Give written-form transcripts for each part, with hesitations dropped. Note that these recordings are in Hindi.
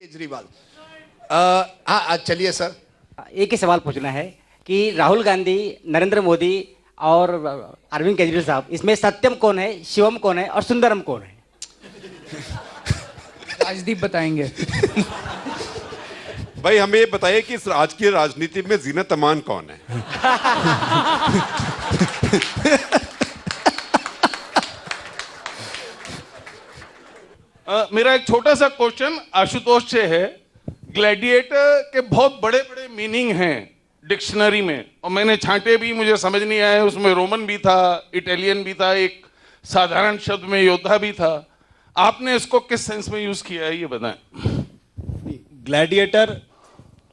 केजरीवाल। हाँ चलिए सर। एक ही सवाल पूछना है कि राहुल गांधी, नरेंद्र मोदी और अरविंद केजरीवाल साहब, इसमें सत्यम कौन है, शिवम कौन है और सुंदरम कौन है? राजदीप बताएंगे। भाई हमें ये बताइए कि इस आज की राजनीति में जीनत अमान कौन है? मेरा एक छोटा सा क्वेश्चन आशुतोष से है। ग्लैडिएटर के बहुत बड़े बड़े मीनिंग हैं डिक्शनरी में, और मैंने छांटे भी, मुझे समझ नहीं आया। उसमें रोमन भी था, इटालियन भी था, एक साधारण शब्द में योद्धा भी था। आपने इसको किस सेंस में यूज किया है, ये बताएं। ग्लैडिएटर,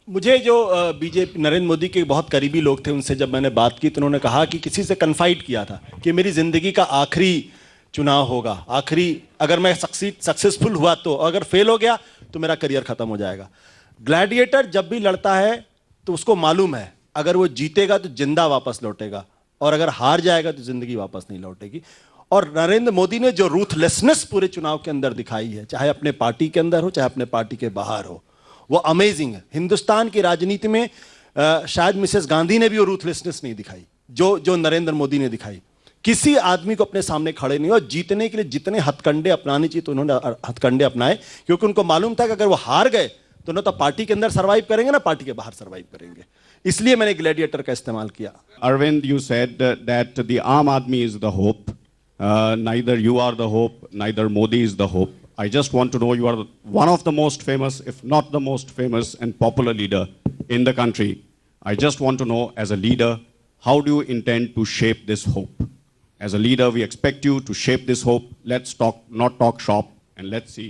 मुझे जो बीजेपी नरेंद्र मोदी के बहुत करीबी लोग थे, उनसे जब मैंने बात की तो उन्होंने कहा कि किसी से कन्फाइड किया था कि मेरी जिंदगी का आखिरी चुनाव होगा, आखिरी, अगर मैं सक्सेसफुल हुआ तो, अगर फेल हो गया तो मेरा करियर खत्म हो जाएगा। ग्लैडिएटर जब भी लड़ता है तो उसको मालूम है अगर वो जीतेगा तो जिंदा वापस लौटेगा, और अगर हार जाएगा तो जिंदगी वापस नहीं लौटेगी। और नरेंद्र मोदी ने जो रूथलेसनेस पूरे चुनाव के अंदर दिखाई है, चाहे अपने पार्टी के अंदर हो चाहे अपने पार्टी के बाहर हो, वो अमेजिंग है। हिंदुस्तान की राजनीति में शायद मिसेस गांधी ने भी वो रूथलेसनेस नहीं दिखाई जो नरेंद्र मोदी ने दिखाई। किसी आदमी को अपने सामने खड़े नहीं, और जीतने के लिए जितने हथकंडे अपनाने चाहिए तो उन्होंने हथकंडे अपनाए, क्योंकि उनको मालूम था कि अगर वो हार गए तो ना तो पार्टी के अंदर सर्वाइव करेंगे ना पार्टी के बाहर सर्वाइव करेंगे। इसलिए मैंने ग्लैडिएटर का इस्तेमाल किया। Arvind, you said that the Aam Aadmi is the hope. Neither you are the hope, neither Modi is the hope. I just want to know, you are one of the most famous, if not the most famous and popular leader in the country. I just want to know, as a leader, how do you intend to shape this hope? As a leader, we expect you to shape this hope. Let's not talk shop, and let's see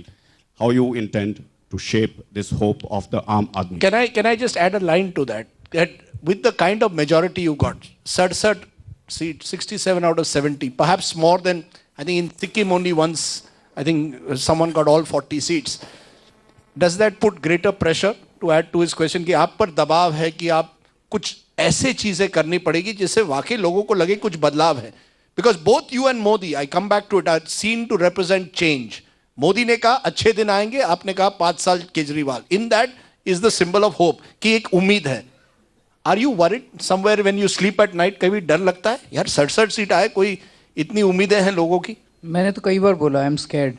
how you intend to shape this hope of the Aam Aadmi. Can I just add a line to that? That with the kind of majority you got, 67 seats, 67 out of 70, perhaps more than, I think in Sikkim only once, I think someone got all 40 seats. Does that put greater pressure, to add to his question, कि आप पर दबाव है कि आप कुछ ऐसे चीजें करनी पड़ेगी जिससे वाकई लोगों को लगे कुछ बदलाव है? Because both you and Modi, I come back to it, are seen to represent change. Modi ने कहा अच्छे दिन आएंगे, आपने कहा 5 साल Kejriwal. In that is the symbol of hope, कि एक उम्मीद है. Are you worried somewhere when you sleep at night? कभी डर लगता है यार 67 सीट आए, कोई इतनी उम्मीदें हैं लोगों की? मैंने तो कई बार बोला आई एम स्कैर्ड।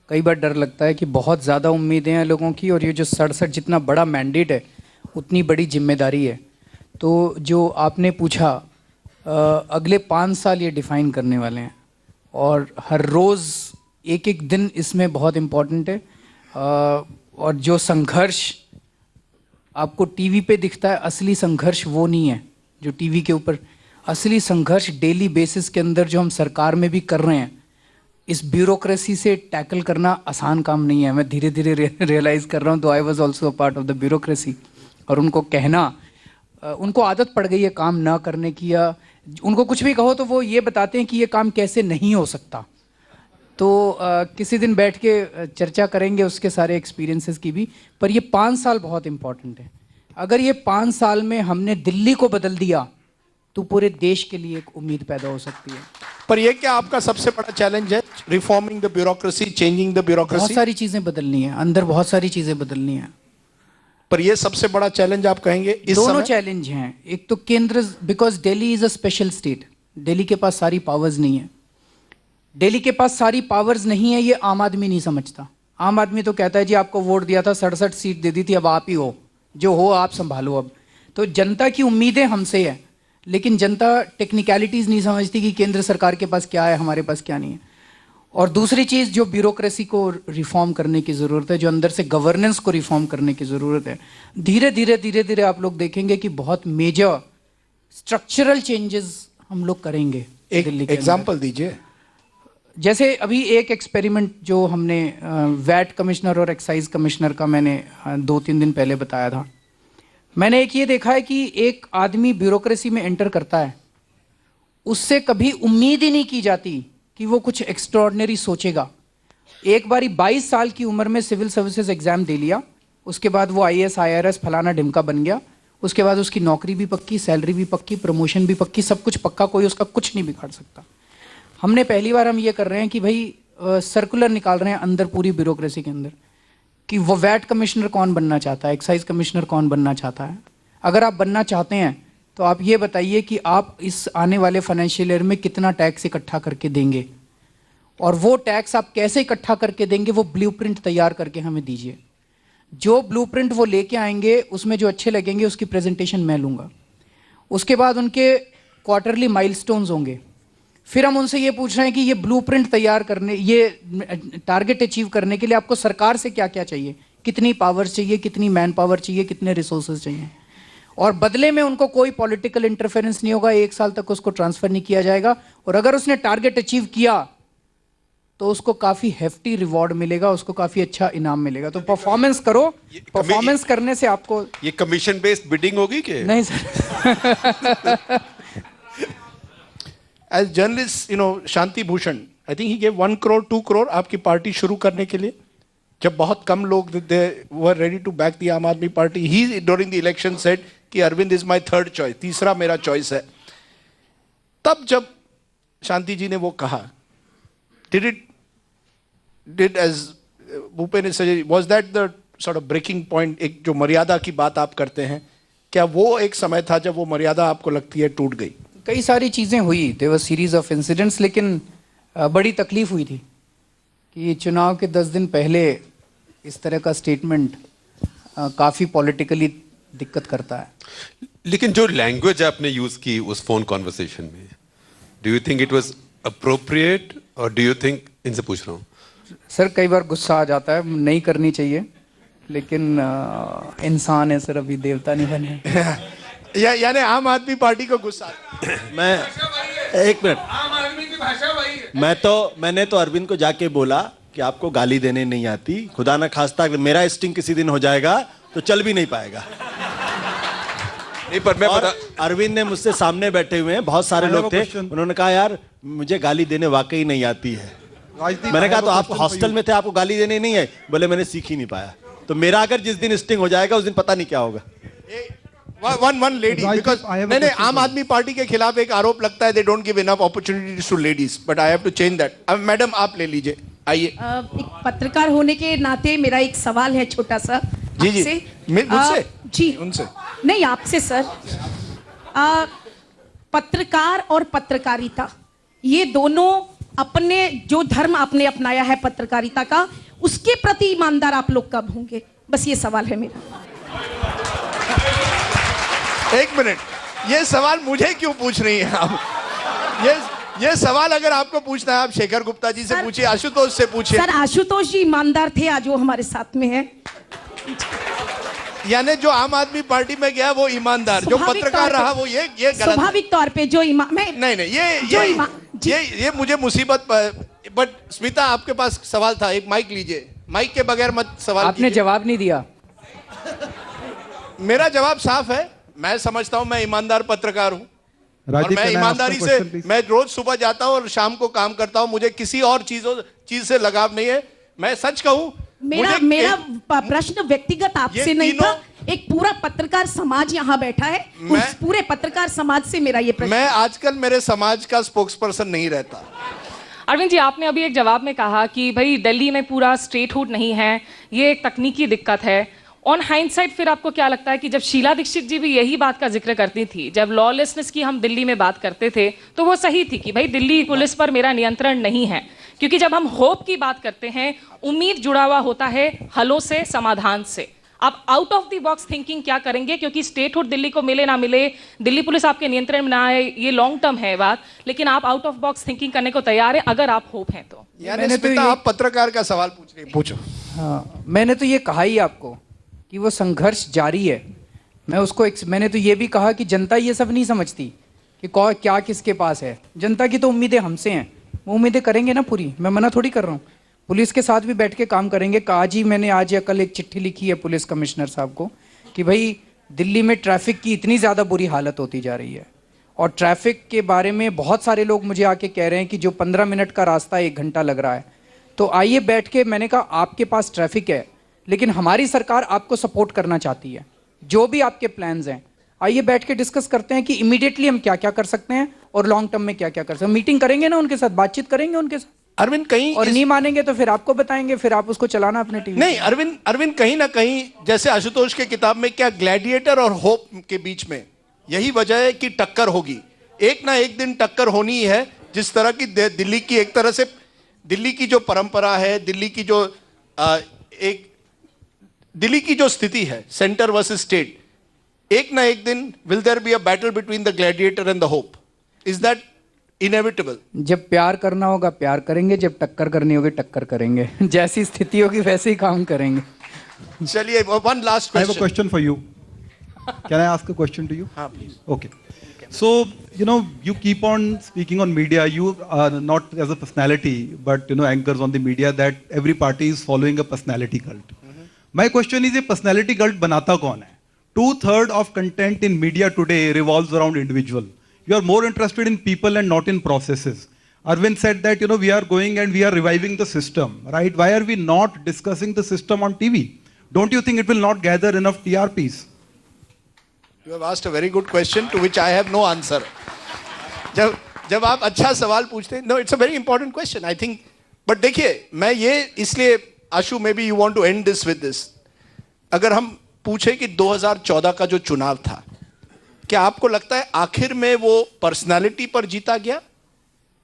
कई बार डर लगता है कि बहुत ज़्यादा उम्मीदें हैं लोगों की, और ये जो 67 जितना बड़ा मैंडेट है उतनी बड़ी जिम्मेदारी है। तो जो आपने पूछा, अगले 5 साल ये डिफ़ाइन करने वाले हैं, और हर रोज़ एक एक दिन इसमें बहुत इम्पॉर्टेंट है। और जो संघर्ष आपको टीवी पे दिखता है, असली संघर्ष वो नहीं है जो टीवी के ऊपर। असली संघर्ष डेली बेसिस के अंदर जो हम सरकार में भी कर रहे हैं, इस ब्यूरोक्रेसी से टैकल करना आसान काम नहीं है। मैं धीरे धीरे रियलाइज़ कर रहा हूँ, तो I was also a part of the bureaucracy. और उनको कहना, उनको आदत पड़ गई है काम ना करने की, या उनको कुछ भी कहो तो वो ये बताते हैं कि ये काम कैसे नहीं हो सकता। तो किसी दिन बैठ के चर्चा करेंगे उसके सारे एक्सपीरियंसेस की भी। पर ये 5 साल बहुत इंपॉर्टेंट है। अगर ये 5 साल में हमने दिल्ली को बदल दिया तो पूरे देश के लिए एक उम्मीद पैदा हो सकती है। पर ये क्या आपका सबसे बड़ा चैलेंज है, reforming the bureaucracy, changing the bureaucracy? बहुत सारी चीज़ें बदलनी है, अंदर बहुत सारी चीज़ें बदलनी है। पर ये सबसे बड़ा चैलेंज आप कहेंगे इस समय? दोनों चैलेंज हैं। एक तो केंद्र, because Delhi is a special state, Delhi के पास सारी पावर्स नहीं है। दिल्ली के पास सारी पावर्स नहीं है, ये आम आदमी नहीं समझता। आम आदमी तो कहता है जी आपको वोट दिया था, 67 सीट दे दी थी, अब आप ही हो, जो हो आप संभालो अब। तो जनता की उम्मीदें हमसे है, लेकिन जनता टेक्निकलिटीज़ नहीं समझती कि केंद्र सरकार के पास क्या है, हमारे पास क्या नहीं है। और दूसरी चीज़, जो ब्यूरोक्रेसी को रिफॉर्म करने की ज़रूरत है, जो अंदर से गवर्नेंस को रिफॉर्म करने की ज़रूरत है। धीरे धीरे आप लोग देखेंगे कि बहुत मेजर स्ट्रक्चरल चेंजेस हम लोग करेंगे। एक एग्जाम्पल दीजिए। जैसे अभी एक एक्सपेरिमेंट जो हमने वैट कमिश्नर और एक्साइज कमिश्नर का मैंने 2-3 दिन पहले बताया था। मैंने एक ये देखा है कि एक आदमी ब्यूरोक्रेसी में एंटर करता है, उससे कभी उम्मीद ही नहीं की जाती कि वो कुछ एक्स्ट्रॉर्डिनरी सोचेगा। एक बारी 22 साल की उम्र में सिविल सर्विसेज एग्जाम दे लिया, उसके बाद वो IAS IRS फलाना ढिमका बन गया। उसके बाद उसकी नौकरी भी पक्की, सैलरी भी पक्की, प्रमोशन भी पक्की, सब कुछ पक्का, कोई उसका कुछ नहीं बिगाड़ सकता। हमने पहली बार हम ये कर रहे हैं कि भाई सर्कुलर निकाल रहे हैं अंदर पूरी ब्यूरोक्रेसी के अंदर कि वो वैट कमिश्नर कौन बनना चाहता है, एक्साइज कमिश्नर कौन बनना चाहता है। अगर आप बनना चाहते हैं तो आप ये बताइए कि आप इस आने वाले फाइनेंशियल ईयर में कितना टैक्स इकट्ठा करके देंगे, और वो टैक्स आप कैसे इकट्ठा करके देंगे वो ब्लूप्रिंट तैयार करके हमें दीजिए। जो ब्लूप्रिंट वो लेके आएंगे उसमें जो अच्छे लगेंगे उसकी प्रेजेंटेशन मैं लूँगा। उसके बाद उनके क्वार्टरली माइलस्टोन्स होंगे। फिर हम उनसे ये पूछ रहे हैं कि ये ब्लूप्रिंट तैयार करने, ये टारगेट अचीव करने के लिए आपको सरकार से क्या क्या चाहिए, कितनी पावर चाहिए, कितनी मैन पावर चाहिए, कितने रिसोर्सेज चाहिए, और बदले में उनको कोई पॉलिटिकल इंटरफेरेंस नहीं होगा, 1 साल तक उसको ट्रांसफर नहीं किया जाएगा, और अगर उसने टारगेट अचीव किया तो उसको काफी हेफ्टी रिवॉर्ड मिलेगा, उसको काफी अच्छा इनाम मिलेगा। तो परफॉर्मेंस करो, परफॉर्मेंस करने से आपको। ये कमीशन बेस्ड बिडिंग होगी कि नहीं sir. As journalists, Shanti Bhushan, I think he gave 1 crore, 2 crore आपकी पार्टी शुरू करने के लिए, जब बहुत कम लोग they were ready to back the आम आदमी party. He during the election said कि Arvind is my third choice, तीसरा मेरा choice है. तब जब शांति जी ने वो कहा, did as भूपेन ने suggest, was that the sort of breaking point, एक जो मर्यादा की बात आप करते हैं, क्या वो एक समय था जब वो मर्यादा आपको लगती है टूट गई? कई सारी चीज़ें हुई, there was series of incidents, लेकिन बड़ी तकलीफ हुई थी कि चुनाव के 10 दिन पहले इस तरह का स्टेटमेंट काफ़ी पॉलिटिकली दिक्कत करता है। लेकिन जो लैंग्वेज आपने यूज की उस फोन कॉन्वर्सेशन में, do you think it was appropriate, और डू यू थिंक, इनसे पूछ रहा हूँ सर, कई बार गुस्सा आ जाता है, नहीं करनी चाहिए, लेकिन इंसान है सर, अभी देवता नहीं बने। यानी आम आदमी पार्टी को गुस्सा। मैं एक मिनट, आम आदमी की भाषा वही है। मैंने तो अरविंद को जाके बोला कि आपको गाली देने नहीं आती, खुदा ना खास्ता मेरा स्टिंग किसी दिन हो जाएगा तो चल भी नहीं पाएगा। नहीं, पर मैं अरविंद ने मुझसे सामने बैठे हुए हैं, बहुत सारे लोग थे, उन्होंने कहा यार मुझे गाली देने वाकई नहीं आती है। मैंने कहा तो आप हॉस्टल में थे, आपको गाली देने नहीं है? बोले मैंने सीख ही नहीं पाया। तो मेरा अगर जिस दिन स्टिंग हो जाएगा उस दिन पता नहीं क्या होगा। One lady, because नहीं, आम आदमी पार्टी के खिलाफ एक आरोप लगता है, they don't give enough opportunities to ladies, but I have to change that. अब मैडम आप ले लीजिए, आइए। एक पत्रकार होने के नाते मेरा एक सवाल है छोटा सा जी, मुझसे? जी, उनसे नहीं, आपसे सर। पत्रकार और पत्रकारिता, ये दोनों अपने जो धर्म आपने अपनाया है पत्रकारिता का, उसके प्रति ईमानदार आप लोग कब होंगे? बस ये सवाल है मेरा। एक मिनट, ये सवाल मुझे क्यों पूछ रही हैं आप? ये सवाल अगर आपको पूछना है, आप शेखर गुप्ता जी से पूछिए, आशुतोष से पूछिए। सर, आशुतोष जी ईमानदार थे, आज वो हमारे साथ में है। यानी जो आम आदमी पार्टी में गया वो ईमानदार, जो पत्रकार रहा वो ये गलत। स्वाभाविक तौर पे जो नहीं, ये मुझे मुसीबत। बट स्मिता, आपके पास सवाल था, एक माइक लीजिए, माइक के बगैर मत सवाल। आपने जवाब नहीं दिया। मेरा जवाब साफ है, मैं समझता हूं मैं ईमानदार पत्रकार हूं, और मैं ईमानदारी से, मैं रोज सुबह जाता हूं और शाम को काम करता हूं, मुझे किसी और चीज से लगाव नहीं है। मैं सच कहूं, मेरा प्रश्न व्यक्तिगत आपसे नहीं था, एक पूरा पत्रकार समाज यहाँ बैठा है, उस पूरे पत्रकार समाज से मेरा ये प्रश्न। मैं आजकल मेरे समाज का स्पोक्स पर्सन नहीं रहता। अरविंद जी, आपने अभी एक जवाब में कहा कि भाई दिल्ली में पूरा स्टेटहुड नहीं है, ये एक तकनीकी दिक्कत है। ऑन हाइंडसाइट फिर आपको क्या लगता है कि जब शीला दीक्षित जी भी यही बात का जिक्र करती थी, जब लॉलेसनेस की हम दिल्ली में बात करते थे, तो वो सही थी कि भाई दिल्ली पुलिस पर मेरा नियंत्रण नहीं है, क्योंकि जब हम होप की बात करते हैं, उम्मीद जुड़ा हुआ होता है हलों से, समाधान से। आप out of the box thinking क्या करेंगे? क्योंकि स्टेटहुड दिल्ली को मिले ना मिले, दिल्ली पुलिस आपके नियंत्रण में ना आए, ये लॉन्ग टर्म है बात, लेकिन आप आउट ऑफ बॉक्स थिंकिंग करने को तैयार है अगर आप होप हैं तो। मैंने तो आप पत्रकार का सवाल पूछ रहे हैं, पूछो। हाँ, मैंने तो ये कहा ही आपको कि वो संघर्ष जारी है। मैंने तो ये भी कहा कि जनता ये सब नहीं समझती कि क्या किसके पास है। जनता की तो उम्मीदें हमसे हैं, वो उम्मीदें करेंगे ना पूरी, मैं मना थोड़ी कर रहा हूँ। पुलिस के साथ भी बैठ के काम करेंगे। मैंने आज या कल एक चिट्ठी लिखी है पुलिस कमिश्नर साहब को कि भाई दिल्ली में ट्रैफिक की इतनी ज़्यादा बुरी हालत होती जा रही है, और ट्रैफिक के बारे में बहुत सारे लोग मुझे आके कह रहे हैं कि जो 15 मिनट का रास्ता 1 घंटा लग रहा है, तो आइए बैठ के, मैंने कहा आपके पास ट्रैफिक है, लेकिन हमारी सरकार आपको सपोर्ट करना चाहती है, जो भी आपके प्लान्स हैं आइए बैठ के डिस्कस करते हैं कि इमीडिएटली हम क्या क्या कर सकते हैं और लॉन्ग टर्म में क्या क्या कर सकते हैं। मीटिंग करेंगे ना उनके साथ, बातचीत करेंगे उनके साथ। अरविंद कहीं और नहीं मानेंगे तो फिर आपको बताएंगे, फिर आप उसको चलाना अपने टीवी। नहीं अरविंद कहीं ना कहीं जैसे आशुतोष के किताब में क्या ग्लैडिएटर और होप के बीच में यही वजह है कि टक्कर होगी, एक ना एक दिन टक्कर होनी ही है। जिस तरह की दिल्ली की एक तरह से दिल्ली की जो परंपरा है, दिल्ली की जो स्थिति है सेंटर वर्सेस स्टेट, एक ना एक दिन will there be a battle between the gladiator and the hope. Is that inevitable? जब प्यार करना होगा प्यार करेंगे, जब टक्कर करनी होगी टक्कर करेंगे। जैसी स्थिति होगी वैसे ही काम करेंगे। चलिए one last I have a question. question for you. Can I ask a question to you? हाँ please. Okay. So, you know, you keep on speaking on media. You are not as a personality, but, you know, anchors on the media that every party is following a personality cult. My question is, a personality cult banata kaun hai? 2/3 of content in media today revolves around individual. You are more interested in people and not in processes. Arvind said that, you know, we are going and we are reviving the system, right? Why are we not discussing the system on TV? Don't you think it will not gather enough TRPs? You have asked a very good question to which I have no answer. जब आप अच्छा सवाल पूछते हैं, no, it's a very important question, I think. But देखिए, मैं ये इसलिए आशु, maybe you want to end this with this. अगर हम पूछे कि 2014 का जो चुनाव था, क्या आपको लगता है आखिर में वो पर्सनालिटी पर जीता गया,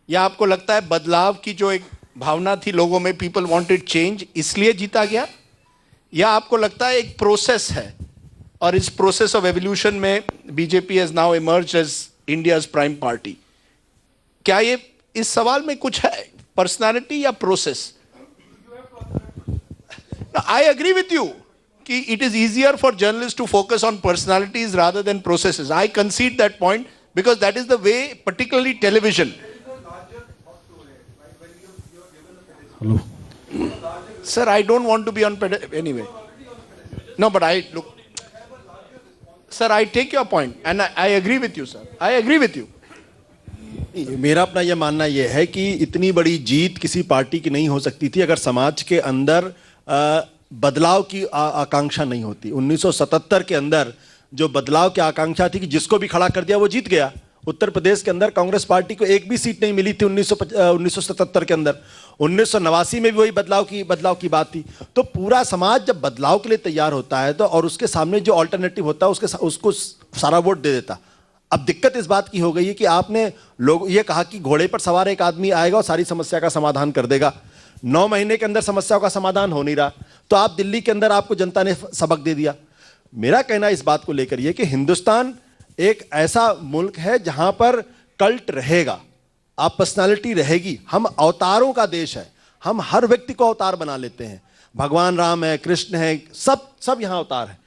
या आपको लगता है बदलाव की जो एक भावना थी लोगों में, पीपल वांटेड चेंज, इसलिए जीता गया, या आपको लगता है एक प्रोसेस है और इस प्रोसेस ऑफ एवोल्यूशन में BJP has now emerged as India's prime party? क्या ये इस सवाल में कुछ है, पर्सनालिटी या process? I agree with you कि it is easier for journalists to focus on personalities rather than processes. I concede that point because that is the way, particularly television. Hello. Sir, I don't want to be on anyway. No, but look. Sir, I take your point and I agree with you, sir. I agree with you. मेरा अपना यह मानना यह है कि इतनी बड़ी जीत किसी पार्टी की नहीं हो सकती थी अगर समाज के अंदर बदलाव की आकांक्षा नहीं होती। 1977 के अंदर जो बदलाव की आकांक्षा थी कि जिसको भी खड़ा कर दिया वो जीत गया। उत्तर प्रदेश के अंदर कांग्रेस पार्टी को एक भी सीट नहीं मिली थी 1977 के अंदर। 1989 में भी वही बदलाव की बात थी। तो पूरा समाज जब बदलाव के लिए तैयार होता है तो और उसके सामने जो ऑल्टरनेटिव होता है उसको सारा वोट दे देता। अब दिक्कत इस बात की हो गई है कि आपने लोग ये कहा कि घोड़े पर सवार एक आदमी आएगा और सारी समस्या का समाधान कर देगा। 9 महीने के अंदर समस्याओं का समाधान हो नहीं रहा, तो आप दिल्ली के अंदर आपको जनता ने सबक दे दिया। मेरा कहना इस बात को लेकर यह कि हिंदुस्तान एक ऐसा मुल्क है जहां पर कल्ट रहेगा, आप पर्सनालिटी रहेगी। हम अवतारों का देश है, हम हर व्यक्ति को अवतार बना लेते हैं। भगवान राम है, कृष्ण है, सब यहां अवतार है।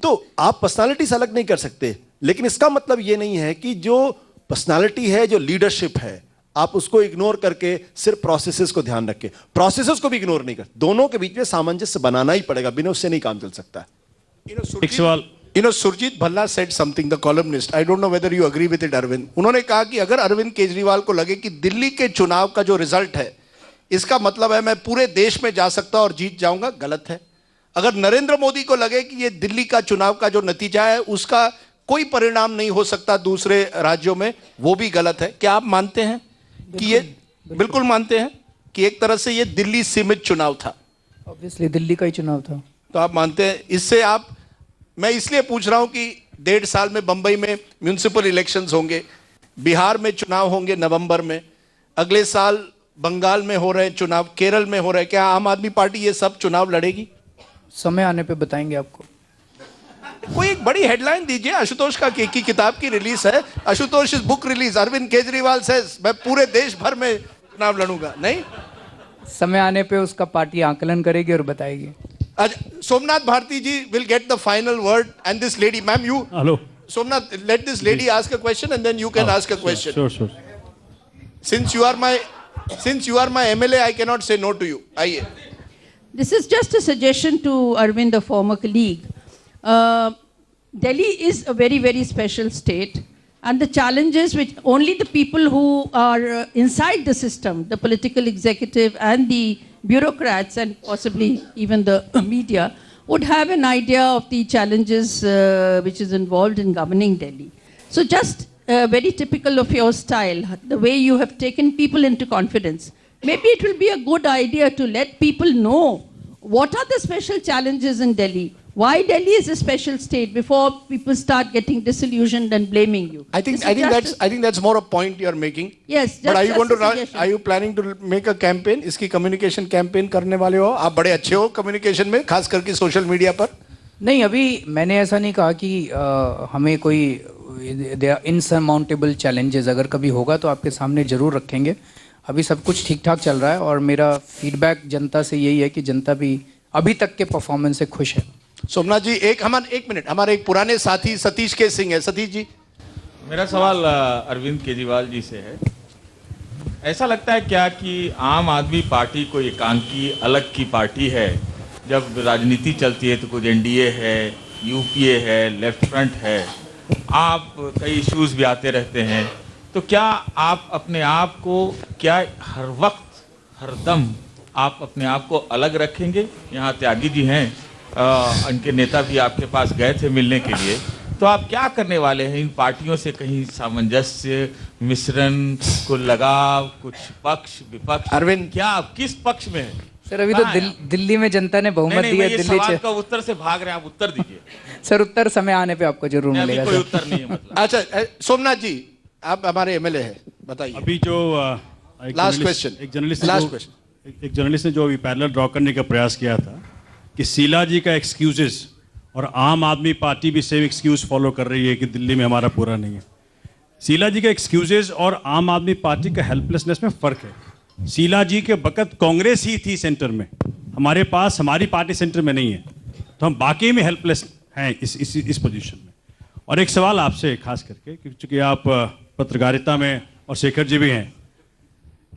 तो आप पर्सनालिटी से अलग नहीं कर सकते, लेकिन इसका मतलब यह नहीं है कि जो पर्सनालिटी है, जो लीडरशिप है, आप उसको इग्नोर करके सिर्फ प्रोसेसेस को ध्यान रखें। प्रोसेसेस को भी इग्नोर नहीं कर, दोनों के बीच में सामंजस्य बनाना ही पड़ेगा, बिना उससे नहीं काम चल सकता है। Surjit Bhalla said something, the columnist. I don't know whether you agree with it, Arvind. उन्होंने कहा कि अगर अरविंद केजरीवाल को लगे कि दिल्ली के चुनाव का जो रिजल्ट है, इसका मतलब है मैं पूरे देश में जा सकता और जीत जाऊंगा, गलत है। अगर नरेंद्र मोदी को लगे कि ये दिल्ली का चुनाव का जो नतीजा है उसका कोई परिणाम नहीं हो सकता दूसरे राज्यों में, वो भी गलत है। क्या आप मानते हैं कि ये बिल्कुल मानते हैं कि एक तरह से ये दिल्ली सीमित चुनाव था? ऑब्वियसली दिल्ली का ही चुनाव था। तो आप मानते हैं इससे आप, मैं इसलिए पूछ रहा हूं कि 1.5 साल में बंबई में म्युनिसिपल इलेक्शंस होंगे, बिहार में चुनाव होंगे नवंबर में, अगले साल बंगाल में हो रहे चुनाव, केरल में हो रहे, क्या आम आदमी पार्टी ये सब चुनाव लड़ेगी? समय आने पे बताएंगे आपको। कोई एक बड़ी हेडलाइन दीजिए। आशुतोष की किताब की रिलीज है, Ashutosh is book release, Arvind Kejriwal says मैं पूरे देश भर में चुनाव लड़ूंगा। नहीं, समय आने पे उसका पार्टी आकलन करेगी और बताएगी। सोमनाथ भारती जी will get the final word and this lady, ma'am, you. Hello. Somnath, let this lady ask a question and then you can ask a question. Sure. Since you are my MLA, I cannot say no to you. Aiye. This is just a suggestion to Arvind, a former colleague. Delhi is a very, very special state, and the challenges which only the people who are inside the system, the political executive and the bureaucrats and possibly even the media, would have an idea of the challenges which is involved in governing Delhi. So just very typical of your style, the way you have taken people into confidence maybe it will be a good idea to let people know what are the special challenges in Delhi. Why Delhi is a special state before people start getting disillusioned and blaming you. I think that's more a point you're making. Yes, But are you just going to a run, suggestion. are you planning to make a campaign? इसकी communication campaign करने वाले हो? आप बड़े अच्छे हो communication में, खास करके social media पर. नहीं, अभी मैंने ऐसा नहीं कहा कि हमें कोई इनसरमाउंटेबल चैलेंजेस अगर कभी होगा तो आपके सामने ज़रूर रखेंगे. अभी सब कुछ ठीक ठाक चल रहा है और मेरा फीडबैक जनता से यही है कि जनता भी अभी तक के परफॉर्मेंस से खुश है. सोमनाथ जी, एक मिनट, हमारे एक पुराने साथी सतीश के सिंह है. सतीश जी, मेरा सवाल अरविंद केजरीवाल जी से है. ऐसा लगता है क्या कि आम आदमी पार्टी कोई एकांकी अलग की पार्टी है? जब राजनीति चलती है तो कुछ एनडीए है, यूपीए है, लेफ्ट फ्रंट है, आप कई इश्यूज भी आते रहते हैं. तो क्या आप अपने आप को क्या हर वक्त हर दम आप अपने आप को अलग रखेंगे? यहाँ त्यागी जी हैं, उनके नेता भी आपके पास गए थे मिलने के लिए. तो आप क्या करने वाले हैं? इन पार्टियों से कहीं सामंजस्य, मिश्रण को लगाव, कुछ पक्ष विपक्ष, अरविंद, क्या आप किस पक्ष में हैं? सर अभी तो दिल्ली में जनता ने बहुमत दिया. दिल्ली सवाल का उत्तर से भाग रहे हैं, आप उत्तर दीजिए. सर उत्तर समय आने पे आपको जरूर नहीं, मिलेगा. अभी कोई सर उत्तर नहीं है मतलब. अच्छा सोमनाथ जी, आप हमारे एमएलए हैं, बताइए. अभी जो लास्ट क्वेश्चन, एक जर्नलिस्ट लास्ट क्वेश्चन. एक जर्नलिस्ट ने जो अभी पैरेलल ड्रॉ करने का प्रयास किया था कि शीला जी का एक्सक्यूजेस और आम आदमी पार्टी भी सेम एक्सक्यूज फॉलो कर रही है कि दिल्ली में हमारा पूरा नहीं है. शीला जी का एक्सक्यूजेस और आम आदमी पार्टी का हेल्पलेसनेस में फ़र्क है. शीला जी के वक़्त कांग्रेस ही थी सेंटर में, हमारे पास हमारी पार्टी सेंटर में नहीं है, तो हम बाकी में हेल्पलेस हैं इस पोजीशन में. और एक सवाल आपसे खास करके, क्योंकि आप पत्रकारिता में और शेखर जी भी हैं,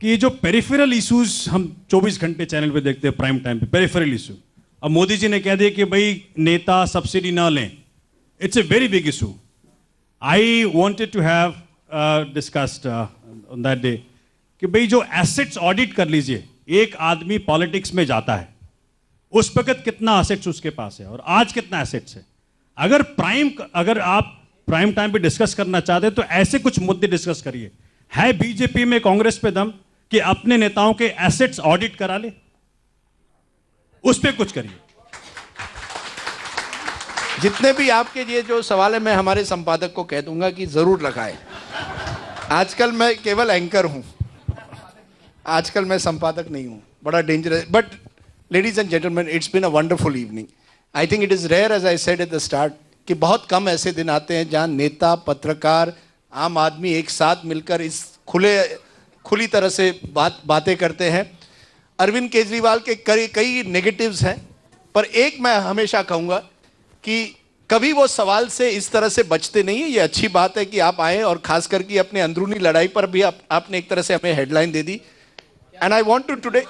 कि ये जो पेरिफेरल इश्यूज हम 24 घंटे चैनल पे देखते हैं प्राइम टाइम पे, पेरिफेरल इशू. अब मोदी जी ने कह दिया कि भाई नेता सब्सिडी ना लें. It's a very big issue. I wanted to have discussed on that day कि भाई जो एसेट्स ऑडिट कर लीजिए, एक आदमी पॉलिटिक्स में जाता है, उस वक्त कितना एसेट्स उसके पास है और आज कितना एसेट्स है. अगर आप प्राइम टाइम पे डिस्कस करना चाहते हैं तो ऐसे कुछ मुद्दे डिस्कस करिए. है बीजेपी में, कांग्रेस पे दम कि अपने नेताओं के एसेट्स ऑडिट करा ले, उस पे कुछ करिए. जितने भी आपके ये जो सवाल है, मैं हमारे संपादक को कह दूंगा कि जरूर लगाए. आजकल मैं केवल एंकर हूं, आजकल मैं संपादक नहीं हूं, बड़ा dangerous. But ladies and gentleman, it's been a wonderful evening. I think it is rare, as I said at the start, कि बहुत कम ऐसे दिन आते हैं जहां नेता, पत्रकार, आम आदमी एक साथ मिलकर इस खुली तरह से बातें करते हैं. अरविंद केजरीवाल के कई नेगेटिव्स हैं, पर एक मैं हमेशा कहूँगा कि कभी वो सवाल से इस तरह से बचते नहीं है. ये अच्छी बात है कि आप आए और खास करके अपने अंदरूनी लड़ाई पर भी आपने एक तरह से हमें हेडलाइन दे दी. And I want to today,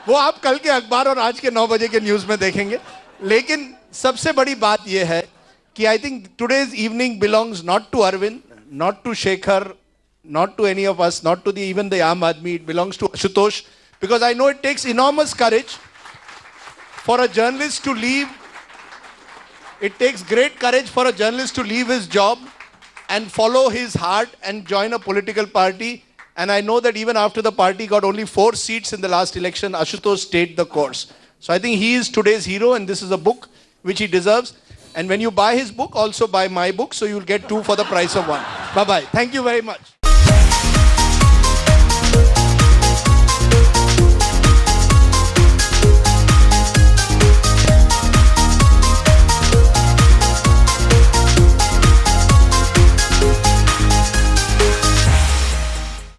वो आप कल के अखबार और आज के 9 बजे के न्यूज़ में देखेंगे. लेकिन सबसे बड़ी बात यह है कि I think today's evening belongs not to Arvind, not to Shekhar, not to any of us, not to even the Aam Aadmi. It belongs to Ashutosh, because I know it takes enormous courage for a journalist to leave. It takes great courage for a journalist to leave his job and follow his heart and join a political party. And I know that even after the party got only 4 seats in the last election, Ashutosh stayed the course. So I think he is today's hero, and this is a book which he deserves. And when you buy his book, also buy my book, so you'll get 2 for the price of 1. Bye-bye. Thank you very much.